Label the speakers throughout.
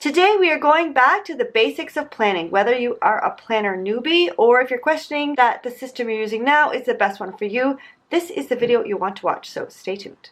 Speaker 1: Today we are going back to the basics of planning, whether you are a planner newbie or if you're questioning that the system you're using now is the best one for you. This is the video you want to watch, so stay tuned.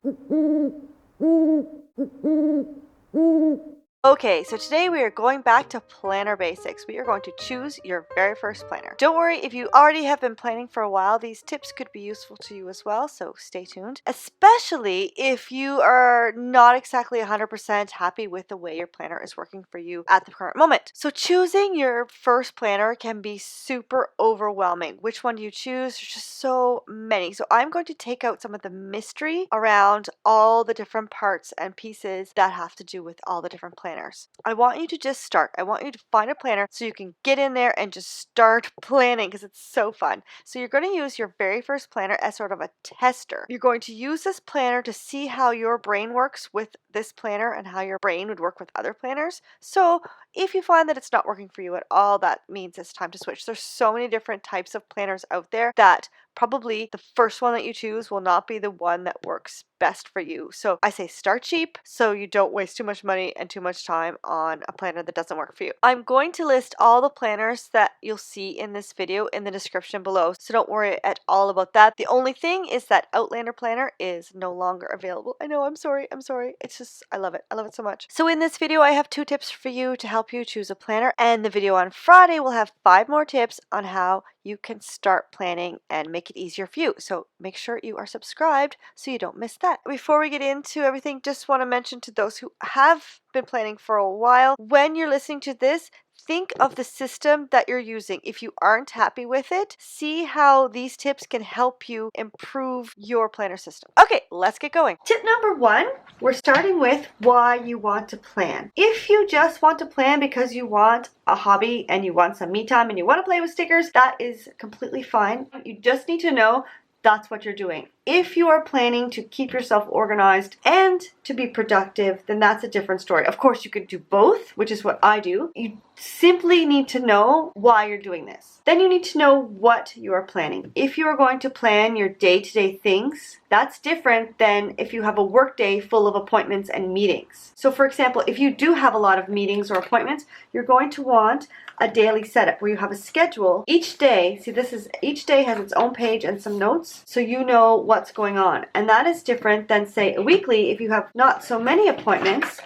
Speaker 1: Okay, so today we are going back to planner basics. We are going to choose your very first planner. Don't worry, if you already have been planning for a while, these tips could be useful to you as well, so stay tuned. Especially if you are not exactly 100% happy with the way your planner is working for you at the current moment. So choosing your first planner can be super overwhelming. Which one do you choose? There's just so many. So I'm going to take out some of the mystery around all the different parts and pieces that have to do with all the different planners. I want you to just start. I want you to find a planner so you can get in there and just start planning because it's so fun. So you're going to use your very first planner as sort of a tester. You're going to use this planner to see how your brain works with this planner and how your brain would work with other planners. So if you find that it's not working for you at all, that means it's time to switch. There's so many different types of planners out there that probably the first one that you choose will not be the one that works best for you. So I say start cheap so you don't waste too much money and too much time on a planner that doesn't work for you. I'm going to list all the planners that you'll see in this video in the description below, so don't worry at all about that. The only thing is that Outlander planner is no longer available. I know, I'm sorry. It's just, I love it so much. So in this video I have 2 tips for you to help you choose a planner, and the video on Friday will have 5 more tips on how you can start planning and make it easier for you. So make sure you are subscribed so you don't miss that. Before we get into everything, just want to mention to those who have been planning for a while, when you're listening to this, think of the system that you're using. If you aren't happy with it, see how these tips can help you improve your planner system. Okay, let's get going. Tip number 1, we're starting with why you want to plan. If you just want to plan because you want a hobby and you want some me time and you want to play with stickers, that is completely fine. You just need to know that's what you're doing. If you are planning to keep yourself organized and to be productive, then that's a different story. Of course, you could do both, which is what I do. You simply need to know why you're doing this. Then you need to know what you are planning. If you are going to plan your day-to-day things, that's different than if you have a work day full of appointments and meetings. So for example, if you do have a lot of meetings or appointments, you're going to want a daily setup where you have a schedule. Each day, see, each day has its own page and some notes, so you know what's going on. And that is different than, say, a weekly. If you have not so many appointments,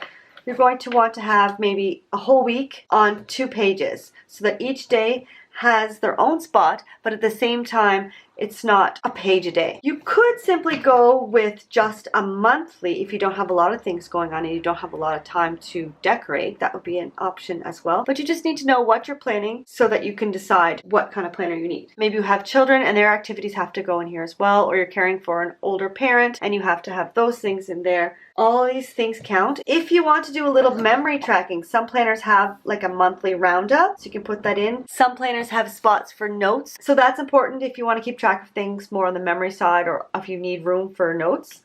Speaker 1: you're going to want to have maybe a whole week on 2 pages so that each day has their own spot, but at the same time, it's not a page a day. You could simply go with just a monthly if you don't have a lot of things going on and you don't have a lot of time to decorate. That would be an option as well. But you just need to know what you're planning so that you can decide what kind of planner you need. Maybe you have children and their activities have to go in here as well, or you're caring for an older parent and you have to have those things in there. All these things count. If you want to do a little memory tracking, some planners have like a monthly roundup, so you can put that in. Some planners have spots for notes, so that's important if you want to keep track of things more on the memory side or if you need room for notes.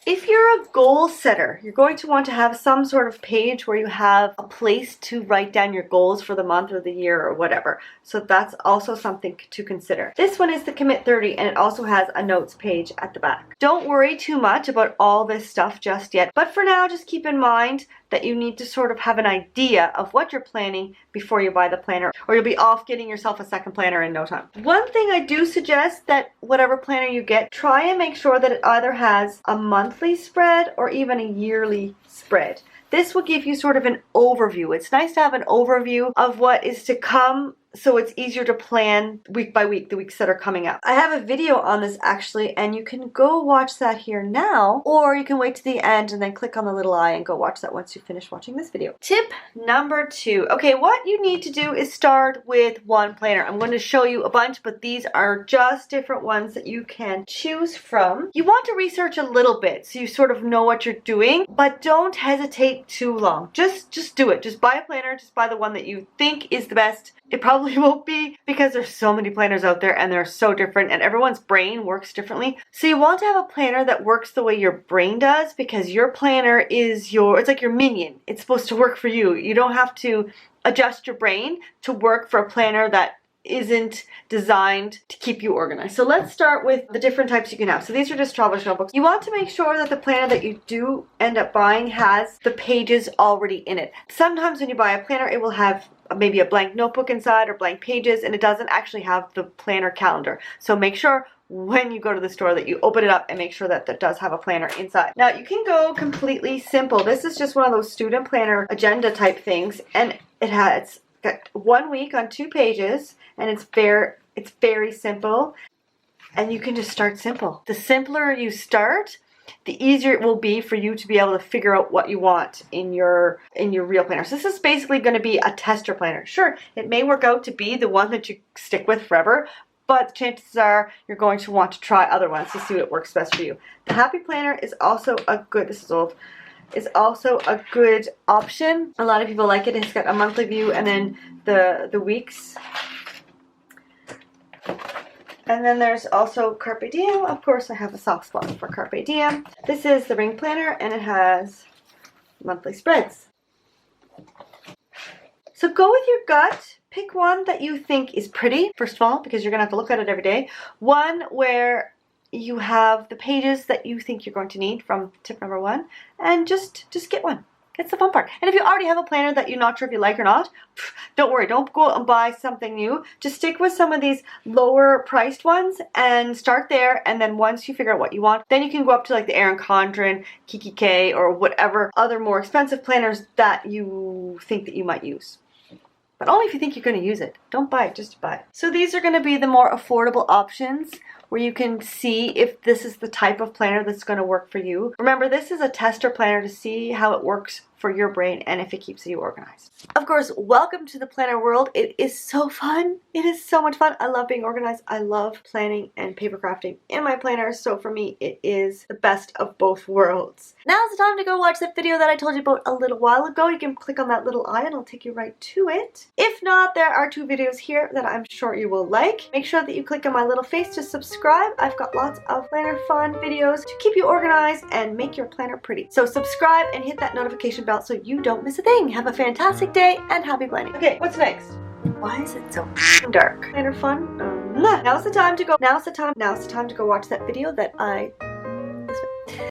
Speaker 1: If you're a goal setter, you're going to want to have some sort of page where you have a place to write down your goals for the month or the year or whatever. So that's also something to consider. This one is the Commit 30 and it also has a notes page at the back. Don't worry too much about all this stuff just yet, but for now just keep in mind that you need to sort of have an idea of what you're planning before you buy the planner, or you'll be off getting yourself a second planner in no time. One thing I do suggest that whatever planner you get, try and make sure that it either has a monthly spread or even a yearly spread. This will give you sort of an overview. It's nice to have an overview of what is to come, so it's easier to plan week by week, the weeks that are coming up. I have a video on this actually, and you can go watch that here now, or you can wait to the end and then click on the little eye and go watch that once you finish watching this video. Tip number 2. Okay, what you need to do is start with one planner. I'm going to show you a bunch, but these are just different ones that you can choose from. You want to research a little bit so you sort of know what you're doing, but don't hesitate too long. Just do it. Just buy a planner. Just buy the one that you think is the best. It probably won't be because there's so many planners out there and they're so different and everyone's brain works differently. So you want to have a planner that works the way your brain does, because your planner is it's like your minion. It's supposed to work for you. You don't have to adjust your brain to work for a planner that isn't designed to keep you organized. So let's start with the different types you can have. So these are just traveler's notebooks. You want to make sure that the planner that you do end up buying has the pages already in it. Sometimes when you buy a planner, it will have maybe a blank notebook inside or blank pages, and it doesn't actually have the planner calendar. So make sure when you go to the store that you open it up and make sure that that does have a planner inside. Now you can go completely simple. This is just one of those student planner agenda type things, and it's got 1 week on 2 pages, and it's very simple, and you can just start simple. The simpler you start, the easier it will be for you to be able to figure out what you want in your real planner. So this is basically going to be a tester planner. Sure, it may work out to be the one that you stick with forever, but chances are you're going to want to try other ones to see what works best for you. The Happy Planner is also a good, this is old, is also a good option. A lot of people like it. It's got a monthly view and then the weeks. And then there's also Carpe Diem. Of course, I have a soft spot for Carpe Diem. This is the Ring Planner, and it has monthly spreads. So go with your gut. Pick one that you think is pretty, first of all, because you're going to have to look at it every day. One where you have the pages that you think you're going to need from tip number 1, and just get one. It's the fun part. And if you already have a planner that you're not sure if you like or not, don't worry. Don't go and buy something new. Just stick with some of these lower priced ones and start there. And then once you figure out what you want, then you can go up to like the Erin Condren, Kiki K, or whatever other more expensive planners that you think that you might use. But only if you think you're going to use it. Don't buy it just to buy it. So these are going to be the more affordable options where you can see if this is the type of planner that's going to work for you. Remember, this is a tester planner to see how it works for your brain and if it keeps you organized. Of course, welcome to the planner world. It is so fun. It is so much fun. I love being organized. I love planning and paper crafting in my planner. So for me, it is the best of both worlds. Now's the time to go watch that video that I told you about a little while ago. You can click on that little eye and it'll take you right to it. If not, there are 2 videos here that I'm sure you will like. Make sure that you click on my little face to subscribe. I've got lots of planner fun videos to keep you organized and make your planner pretty. So subscribe and hit that notification bell so you don't miss a thing. Have a fantastic day and happy planning. Okay, what's next? Why is it so dark? Planner fun? Now's the time to go. Now's the time to go watch that video that I